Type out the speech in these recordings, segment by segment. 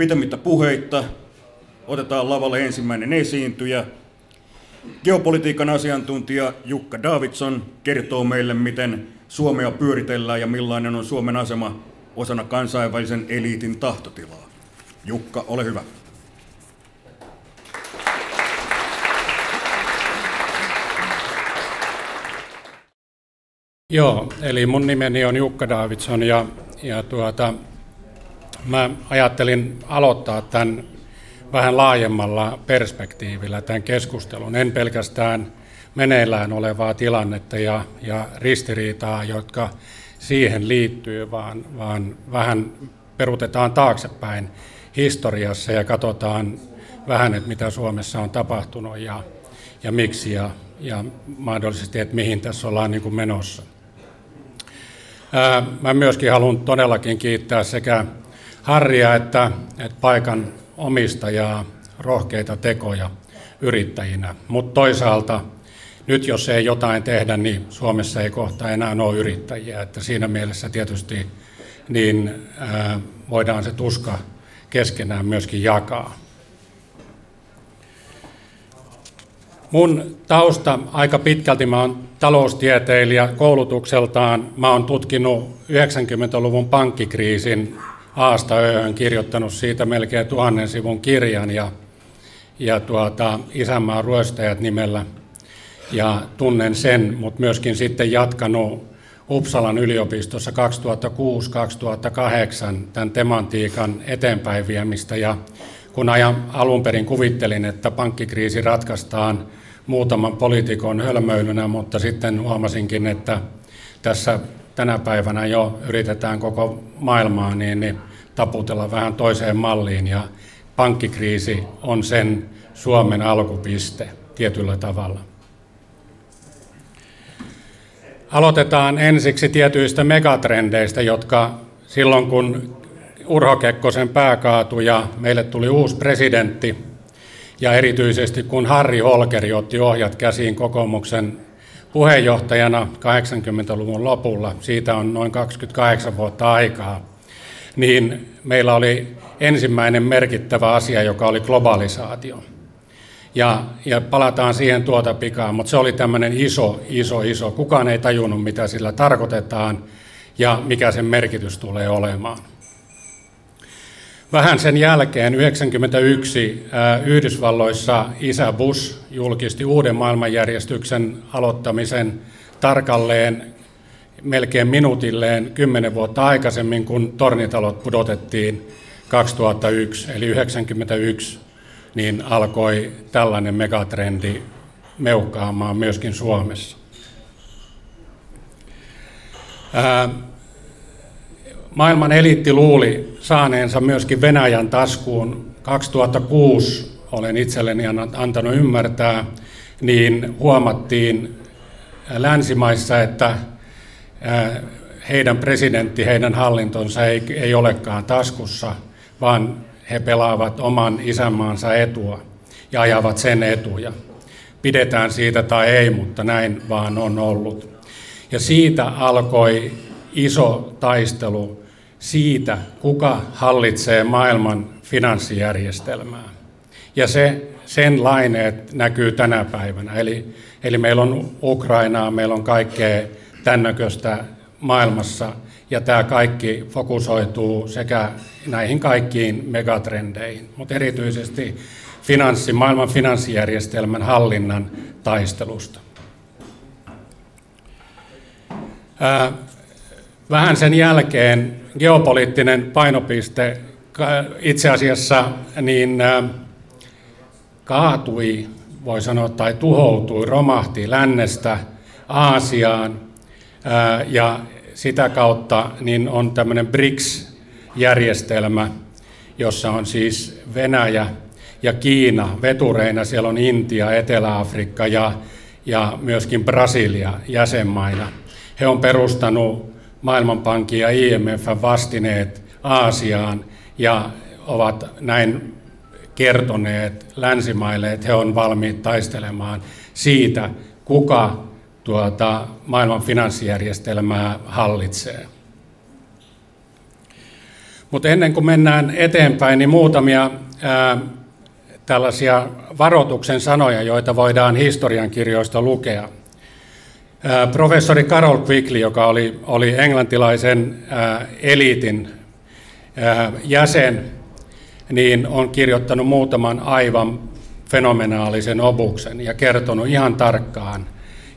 Pitämättä puheitta otetaan lavalle ensimmäinen esiintyjä. Geopolitiikan asiantuntija Jukka Davidson kertoo meille, miten Suomea pyöritellään ja millainen on Suomen asema osana kansainvälisen eliitin tahtotilaa. Jukka, ole hyvä. Joo, eli mun nimeni on Jukka Davidson ja mä ajattelin aloittaa tämän vähän laajemmalla perspektiivillä tämän keskustelun, en pelkästään meneillään olevaa tilannetta ja ristiriitaa, jotka siihen liittyy, vaan vähän peruutetaan taaksepäin historiassa ja katsotaan vähän, että mitä Suomessa on tapahtunut ja miksi ja mahdollisesti, että mihin tässä ollaan niin kuin menossa. Mä myöskin haluan todellakin kiittää sekä Harria että paikan omistajaa rohkeita tekoja yrittäjinä, mutta toisaalta nyt jos ei jotain tehdä, niin Suomessa ei kohta enää ole yrittäjiä, että siinä mielessä tietysti niin voidaan se tuska keskenään myöskin jakaa. Mun tausta aika pitkälti, mä oon taloustieteilijä koulutukseltaan, mä oon tutkinut 90-luvun pankkikriisin Aasta Ö:hön, kirjoittanut siitä melkein 1000 sivun kirjan ja Isänmaan ryöstäjät nimellä ja tunnen sen, mutta myöskin sitten jatkanut Uppsalan yliopistossa 2006-2008 tämän tematiikan eteenpäin viemistä ja kun alun perin kuvittelin, että pankkikriisi ratkaistaan muutaman poliitikon hölmöilynä, mutta sitten huomasinkin, että tässä tänä päivänä jo yritetään koko maailmaa niin taputella vähän toiseen malliin ja pankkikriisi on sen Suomen alkupiste tietyllä tavalla. Aloitetaan ensiksi tietyistä megatrendeistä, jotka silloin kun Urho Kekkosen pää kaatui ja meille tuli uusi presidentti ja erityisesti kun Harri Holkeri otti ohjat käsiin kokoomuksen puheenjohtajana 80-luvun lopulla, siitä on noin 28 vuotta aikaa, niin meillä oli ensimmäinen merkittävä asia, joka oli globalisaatio. Ja palataan siihen tuota pikaa, mutta se oli tämmöinen iso. Kukaan ei tajunnut, mitä sillä tarkoitetaan ja mikä sen merkitys tulee olemaan. Vähän sen jälkeen 1991 Yhdysvalloissa isä Bush julkisti uuden maailmanjärjestyksen aloittamisen tarkalleen melkein minuutilleen 10 vuotta aikaisemmin, kun tornitalot pudotettiin 2001, eli 1991, niin alkoi tällainen megatrendi meuhkaamaan myöskin Suomessa. Maailman eliitti luuli saaneensa myöskin Venäjän taskuun. 2006 olen itselleni antanut ymmärtää, niin huomattiin länsimaissa, että heidän presidentti, heidän hallintonsa ei olekaan taskussa, vaan he pelaavat oman isänmaansa etua ja ajavat sen etuja. Pidetään siitä tai ei, mutta näin vaan on ollut. Ja siitä alkoi iso taistelu siitä, kuka hallitsee maailman finanssijärjestelmää. Ja sen laineet näkyy tänä päivänä. Eli meillä on Ukrainaa, meillä on kaikkea tämän näköistä maailmassa, ja tämä kaikki fokusoituu sekä näihin kaikkiin megatrendeihin, mutta erityisesti maailman finanssijärjestelmän hallinnan taistelusta. Vähän sen jälkeen geopoliittinen painopiste itse asiassa niin kaatui, voi sanoa, tai tuhoutui, romahti lännestä Aasiaan ja sitä kautta niin on tämmöinen BRICS-järjestelmä, jossa on siis Venäjä ja Kiina vetureina, siellä on Intia, Etelä-Afrikka ja myöskin Brasilia jäsenmaina. He on perustanut Maailmanpankin ja IMF:n vastineet Aasiaan ja ovat näin kertoneet länsimaille, että he on valmiit taistelemaan siitä, kuka maailman finanssijärjestelmää hallitsee. Mutta ennen kuin mennään eteenpäin, niin muutamia tällaisia varoituksen sanoja, joita voidaan historiankirjoista lukea. Professori Carroll Quigley, joka oli englantilaisen eliitin jäsen, niin on kirjoittanut muutaman aivan fenomenaalisen opuksen ja kertonut ihan tarkkaan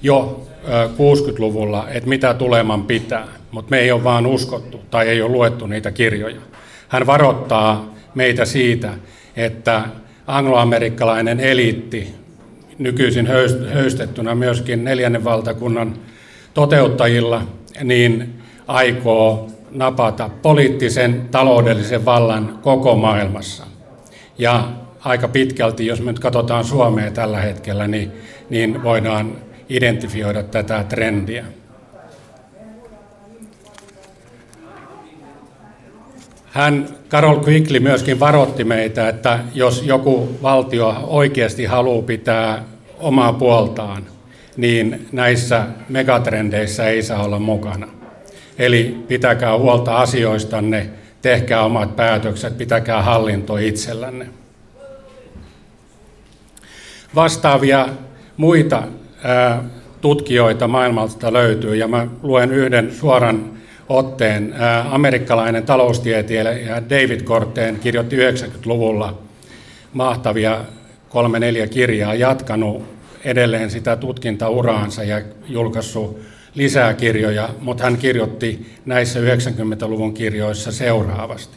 jo 60-luvulla, että mitä tuleman pitää, mutta me ei ole vaan uskottu tai ei ole luettu niitä kirjoja. Hän varoittaa meitä siitä, että angloamerikkalainen eliitti, nykyisin höystettynä myöskin 4. valtakunnan toteuttajilla, niin aikoo napata poliittisen, taloudellisen vallan koko maailmassa. Ja aika pitkälti, jos me nyt katsotaan Suomea tällä hetkellä, niin voidaan identifioida tätä trendiä. Carroll Quigley myöskin varoitti meitä, että jos joku valtio oikeasti haluaa pitää omaa puoltaan, niin näissä megatrendeissä ei saa olla mukana. Eli pitäkää huolta asioistanne, tehkää omat päätökset, pitäkää hallinto itsellänne. Vastaavia muita tutkijoita maailmalta löytyy, ja mä luen yhden suoran otteen. Amerikkalainen taloustieteilijä David Korten kirjoitti 90-luvulla mahtavia 3-4 kirjaa, jatkanut edelleen sitä tutkintauraansa ja julkaissut lisää kirjoja, mutta hän kirjoitti näissä 90-luvun kirjoissa seuraavasti.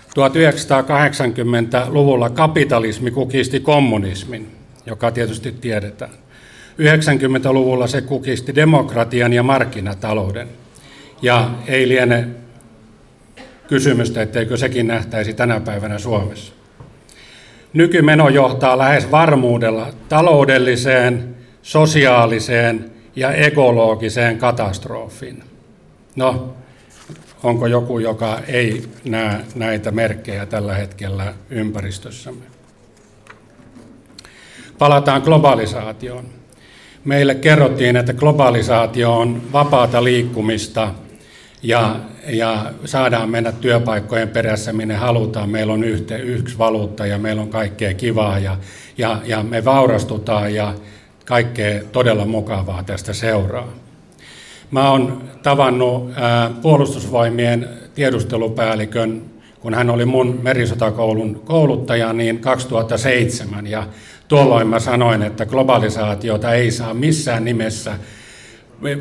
1980-luvulla kapitalismi kukisti kommunismin, joka tietysti tiedetään. 90-luvulla se kukisti demokratian ja markkinatalouden. Ja ei liene kysymystä, etteikö sekin nähtäisi tänä päivänä Suomessa. Nykymeno johtaa lähes varmuudella taloudelliseen, sosiaaliseen ja ekologiseen katastrofiin. No, onko joku, joka ei näe näitä merkkejä tällä hetkellä ympäristössämme? Palataan globalisaatioon. Meille kerrottiin, että globalisaatio on vapaata liikkumista ja saadaan mennä työpaikkojen perässä, minne halutaan. Meillä on yksi valuutta ja meillä on kaikkea kivaa ja me vaurastutaan ja kaikkea todella mukavaa tästä seuraa. Mä oon tavannut puolustusvoimien tiedustelupäällikön, kun hän oli mun merisotakoulun kouluttaja, niin 2007, ja tuolloin mä sanoin, että globalisaatiota ei saa missään nimessä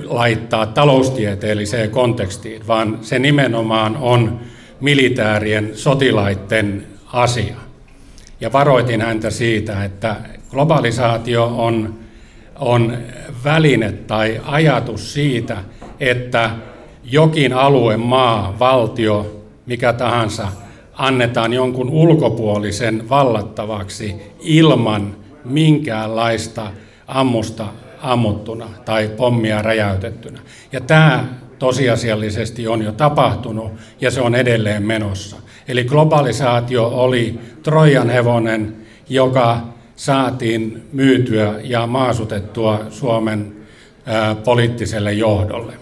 laittaa taloustieteelliseen kontekstiin, vaan se nimenomaan on militaarien sotilaiden asia. Ja varoitin häntä siitä, että globalisaatio on väline tai ajatus siitä, että jokin alue, maa, valtio, mikä tahansa, annetaan jonkun ulkopuolisen vallattavaksi ilman minkäänlaista ammusta ammuttuna tai pommia räjäytettynä. Ja tämä tosiasiallisesti on jo tapahtunut ja se on edelleen menossa. Eli globalisaatio oli Trojan hevonen, joka saatiin myytyä ja maasutettua Suomen poliittiselle johdolle.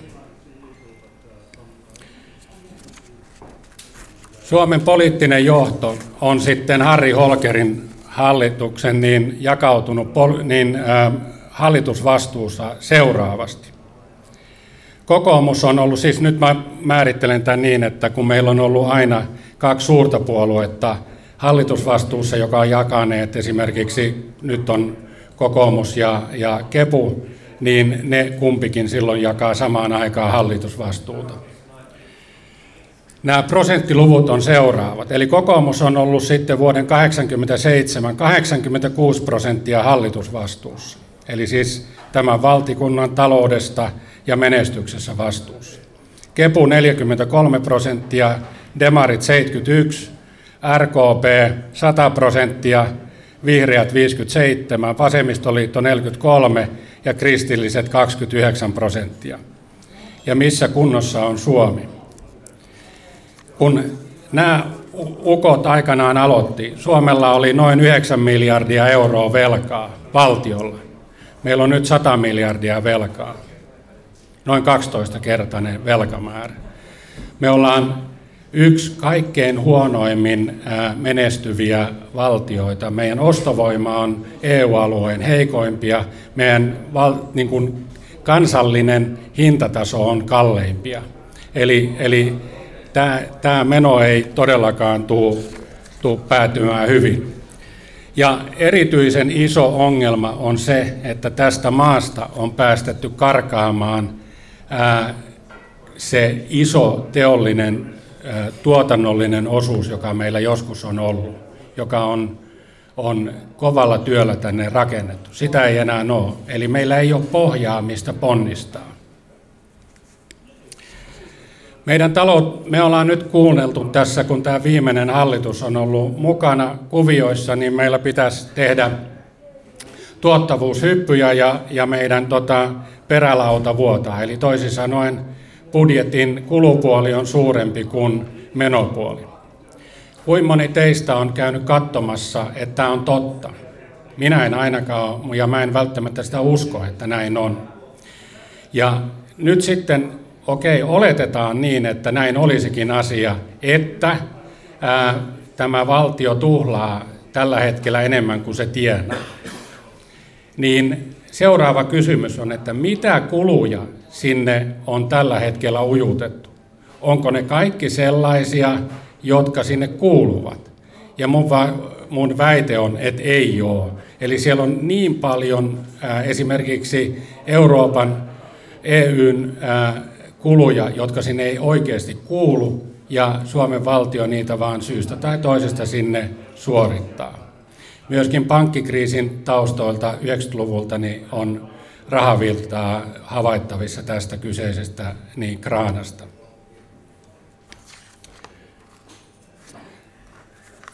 Suomen poliittinen johto on sitten Harri Holkerin hallituksen niin jakautunut hallitusvastuussa seuraavasti. Kokoomus on ollut, siis nyt mä määrittelen tämän niin, että kun meillä on ollut aina 2 suurta puoluetta hallitusvastuussa, joka on jakaneet esimerkiksi nyt on kokoomus ja kepu, niin ne kumpikin silloin jakaa samaan aikaan hallitusvastuuta. Nämä prosenttiluvut on seuraavat. Eli kokoomus on ollut sitten vuoden 1987 86% hallitusvastuussa. Eli siis tämän valtikunnan taloudesta ja menestyksessä vastuussa. Kepu 43%, demarit 71%, RKP 100%, vihreät 57%, vasemmistoliitto 43% ja kristilliset 29%. Ja missä kunnossa on Suomi? Kun nämä ukot aikanaan aloitti, Suomella oli noin 9 miljardia euroa velkaa valtiolla. Meillä on nyt 100 miljardia velkaa, noin 12-kertainen velkamäärä. Me ollaan yksi kaikkein huonoimmin menestyviä valtioita. Meidän ostovoima on EU-alueen heikoimpia, meidän kansallinen hintataso on kalleimpia. Eli tämä meno ei todellakaan tule päätymään hyvin. Ja erityisen iso ongelma on se, että tästä maasta on päästetty karkaamaan se iso teollinen tuotannollinen osuus, joka meillä joskus on ollut, joka on kovalla työllä tänne rakennettu. Sitä ei enää ole. Eli meillä ei ole pohjaa, mistä ponnistaa. Me ollaan nyt kuunneltu tässä, kun tämä viimeinen hallitus on ollut mukana kuvioissa, niin meillä pitäisi tehdä tuottavuushyppyjä ja meidän perälauta vuotaa. Eli toisin sanoen budjetin kulupuoli on suurempi kuin menopuoli. Kuinka moni teistä on käynyt katsomassa, että tämä on totta? Minä en ainakaan ole, ja mä en välttämättä sitä usko, että näin on. Ja nyt sitten, oletetaan niin, että näin olisikin asia, että tämä valtio tuhlaa tällä hetkellä enemmän kuin se tienaa. Niin seuraava kysymys on, että mitä kuluja sinne on tällä hetkellä ujutettu? Onko ne kaikki sellaisia, jotka sinne kuuluvat? Ja mun väite on, että ei ole. Eli siellä on niin paljon esimerkiksi Euroopan, EUn kuluja, jotka sinne ei oikeasti kuulu, ja Suomen valtio niitä vaan syystä tai toisesta sinne suorittaa. Myöskin pankkikriisin taustoilta 90-luvulta niin on rahavirtaa havaittavissa tästä kyseisestä kraanasta.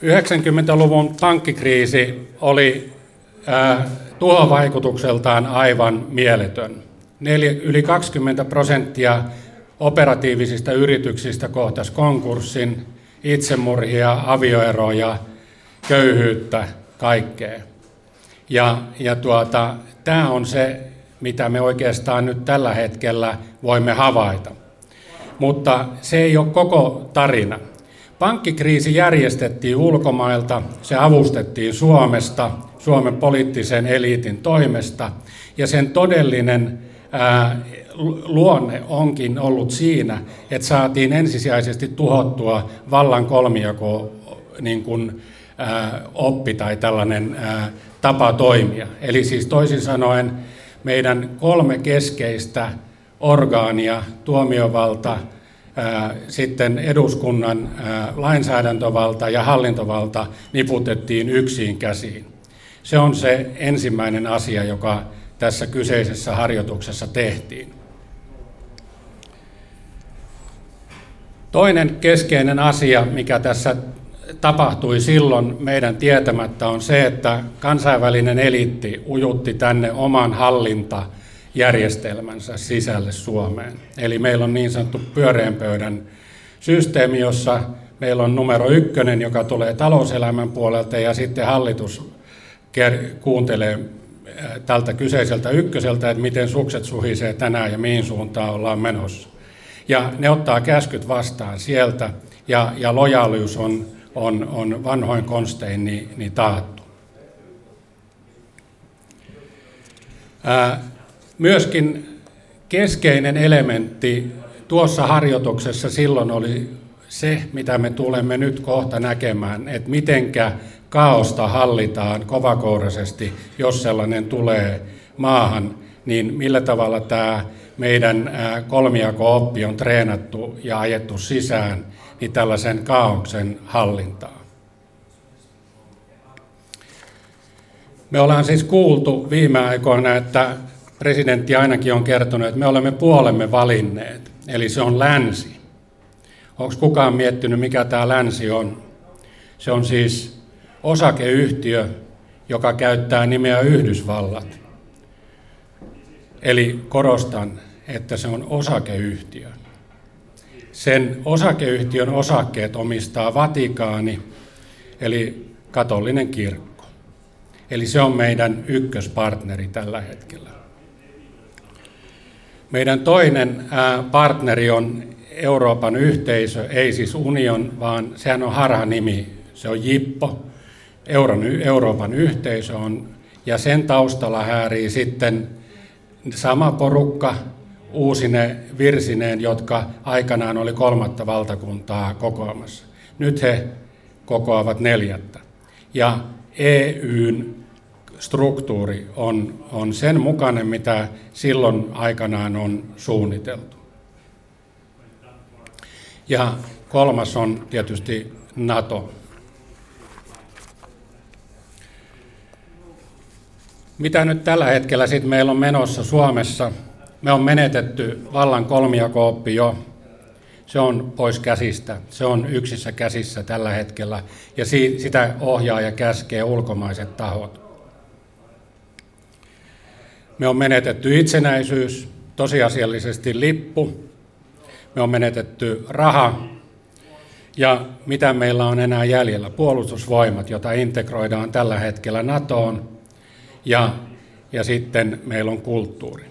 90-luvun pankkikriisi oli tuhovaikutukseltaan aivan mieletön. Yli 20% operatiivisista yrityksistä kohtasi konkurssin, itsemurhia, avioeroja, köyhyyttä, kaikkea. Tämä on se, mitä me oikeastaan nyt tällä hetkellä voimme havaita. Mutta se ei ole koko tarina. Pankkikriisi järjestettiin ulkomailta, se avustettiin Suomesta, Suomen poliittisen eliitin toimesta, ja sen todellinen luonne onkin ollut siinä, että saatiin ensisijaisesti tuhottua vallan kolmijako oppi tai tällainen tapa toimia. Eli siis toisin sanoen meidän 3 keskeistä orgaania, tuomiovalta, sitten eduskunnan lainsäädäntövalta ja hallintovalta niputettiin yksiin käsiin. Se on se ensimmäinen asia, joka tässä kyseisessä harjoituksessa tehtiin. Toinen keskeinen asia, mikä tässä tapahtui silloin meidän tietämättä, on se, että kansainvälinen eliitti ujutti tänne oman hallintajärjestelmänsä sisälle Suomeen. Eli meillä on niin sanottu pyöreän pöydän systeemi, jossa meillä on numero 1, joka tulee talouselämän puolelta, ja sitten hallitus kuuntelee tältä kyseiseltä ykköseltä, että miten sukset suhisee tänään ja mihin suuntaan ollaan menossa. Ja ne ottaa käskyt vastaan sieltä, ja lojaalius on vanhoin konstein niin taattu. Myöskin keskeinen elementti tuossa harjoituksessa silloin oli se, mitä me tulemme nyt kohta näkemään, että mitenkä kaaosta hallitaan kovakouraisesti, jos sellainen tulee maahan, niin millä tavalla tämä meidän kolmijako-oppi on treenattu ja ajettu sisään niin tällaisen kaaoksen hallintaan. Me ollaan siis kuultu viime aikoina, että presidentti ainakin on kertonut, että me olemme puolemme valinneet, eli se on länsi. Onko kukaan miettinyt, mikä tämä länsi on? Se on siis osakeyhtiö, joka käyttää nimeä Yhdysvallat. Eli korostan, että se on osakeyhtiö. Sen osakeyhtiön osakkeet omistaa Vatikaani, eli katolinen kirkko. Eli se on meidän ykköspartneri tällä hetkellä. Meidän toinen partneri on Euroopan yhteisö, ei siis union, vaan sehän on harhanimi, se on JIPPO, Euroopan yhteisö on, ja sen taustalla häärii sitten sama porukka uusine virsineen, jotka aikanaan oli 3. valtakuntaa kokoamassa. Nyt he kokoavat 4. Ja EUn struktuuri on sen mukainen, mitä silloin aikanaan on suunniteltu. Ja 3. on tietysti NATO. Mitä nyt tällä hetkellä sitten meillä on menossa Suomessa? Me on menetetty vallan kolmijakooppi jo. Se on pois käsistä. Se on yksissä käsissä tällä hetkellä ja sitä ohjaa ja käskee ulkomaiset tahot. Me on menetetty itsenäisyys, tosiasiallisesti lippu. Me on menetetty raha. Ja mitä meillä on enää jäljellä? Puolustusvoimat, jota integroidaan tällä hetkellä NATOon. Ja sitten meillä on kulttuuri.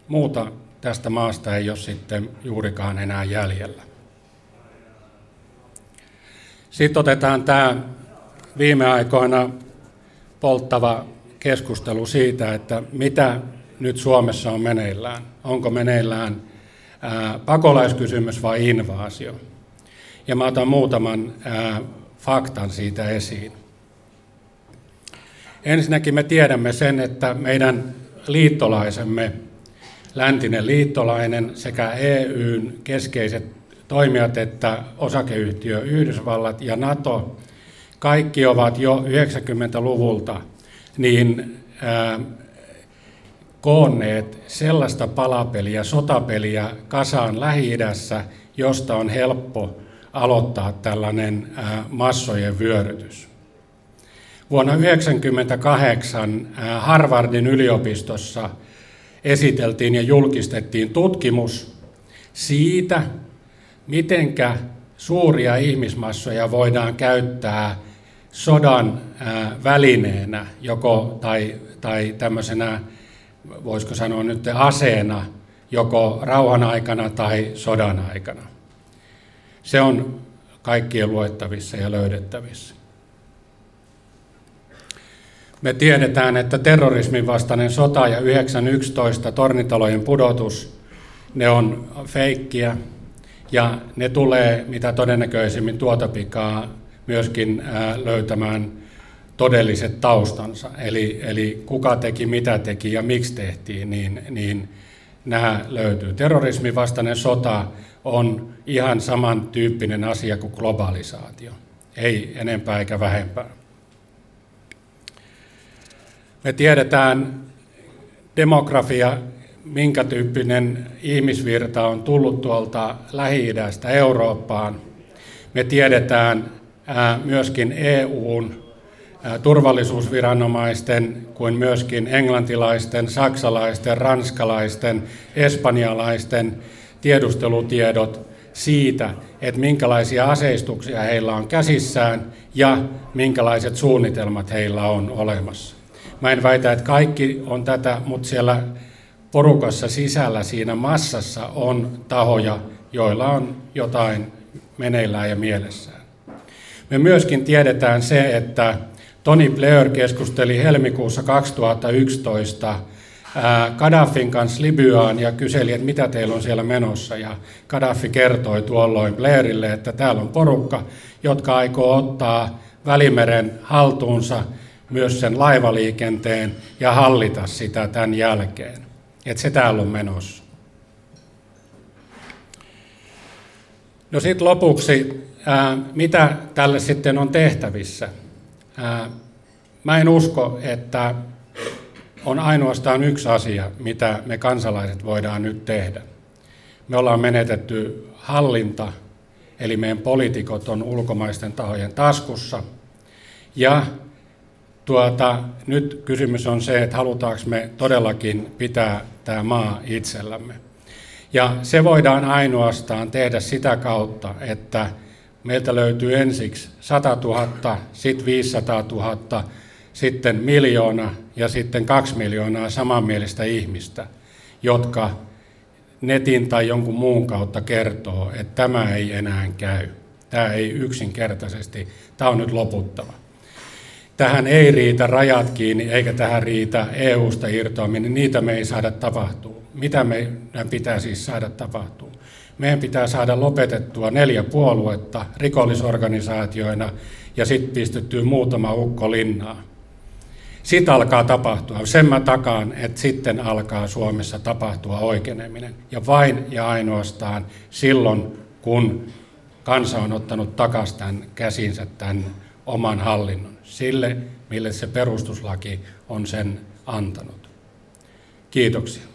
Muuta tästä maasta ei ole sitten juurikaan enää jäljellä. Sitten otetaan tämä viime aikoina polttava keskustelu siitä, että mitä nyt Suomessa on meneillään. Onko meneillään pakolaiskysymys vai invaasio? Ja mä otan muutaman faktan siitä esiin. Ensinnäkin me tiedämme sen, että meidän liittolaisemme, läntinen liittolainen sekä EUn keskeiset toimijat että osakeyhtiö Yhdysvallat ja NATO, kaikki ovat jo 90-luvulta koonneet sellaista palapeliä, sotapeliä kasaan Lähi-idässä, josta on helppo aloittaa tällainen massojen vyörytys. Vuonna 1998 Harvardin yliopistossa esiteltiin ja julkistettiin tutkimus siitä, mitenkä suuria ihmismassoja voidaan käyttää sodan välineenä, tai tämmöisenä, voisiko sanoa nyt aseena, joko rauhan aikana tai sodan aikana. Se on kaikkien luettavissa ja löydettävissä. Me tiedetään, että terrorismin vastainen sota ja 9.11. tornitalojen pudotus, ne on feikkiä ja ne tulee mitä todennäköisimmin tuota pikaa myöskin löytämään todelliset taustansa. Eli kuka teki, mitä teki ja miksi tehtiin, niin nämä löytyy. Terrorismin vastainen sota on ihan samantyyppinen asia kuin globalisaatio, ei enempää eikä vähempää. Me tiedetään demografia, minkä tyyppinen ihmisvirta on tullut tuolta Lähi-idästä Eurooppaan. Me tiedetään myöskin EUn turvallisuusviranomaisten kuin myöskin englantilaisten, saksalaisten, ranskalaisten, espanjalaisten tiedustelutiedot siitä, että minkälaisia aseistuksia heillä on käsissään ja minkälaiset suunnitelmat heillä on olemassa. Mä en väitä, että kaikki on tätä, mutta siellä porukassa sisällä siinä massassa on tahoja, joilla on jotain meneillään ja mielessään. Me myöskin tiedetään se, että Tony Blair keskusteli helmikuussa 2011 Gaddafin kanssa Libyaan ja kyseli, että mitä teillä on siellä menossa. Ja Gaddafi kertoi tuolloin Blairille, että täällä on porukka, jotka aikoo ottaa Välimeren haltuunsa myös sen laivaliikenteen ja hallita sitä tämän jälkeen. Että se täällä on menossa. No sitten lopuksi, mitä tälle sitten on tehtävissä? Mä en usko, että on ainoastaan yksi asia, mitä me kansalaiset voidaan nyt tehdä. Me ollaan menetetty hallinta, eli meidän poliitikot on ulkomaisten tahojen taskussa. Ja nyt kysymys on se, että halutaanko me todellakin pitää tämä maa itsellämme. Ja se voidaan ainoastaan tehdä sitä kautta, että meiltä löytyy ensiksi 100 000, sitten 500 000, sitten 1 miljoona ja sitten 2 miljoonaa samanmielistä ihmistä, jotka netin tai jonkun muun kautta kertoo, että tämä ei enää käy. Tämä ei yksinkertaisesti, tämä on nyt loputtava. Tähän ei riitä rajat kiinni, eikä tähän riitä EUsta irtoaminen, niitä me ei saada tapahtua. Mitä meidän pitää siis saada tapahtua? Meidän pitää saada lopetettua 4 puoluetta rikollisorganisaatioina ja sitten pistettyä muutama ukko linnaan. Sitten alkaa tapahtua. Sen mä takaan, että sitten alkaa Suomessa tapahtua oikeneminen. Ja vain ja ainoastaan silloin, kun kansa on ottanut takaisin tämän käsinsä tämän oman hallinnon. Sille, mille se perustuslaki on sen antanut. Kiitoksia.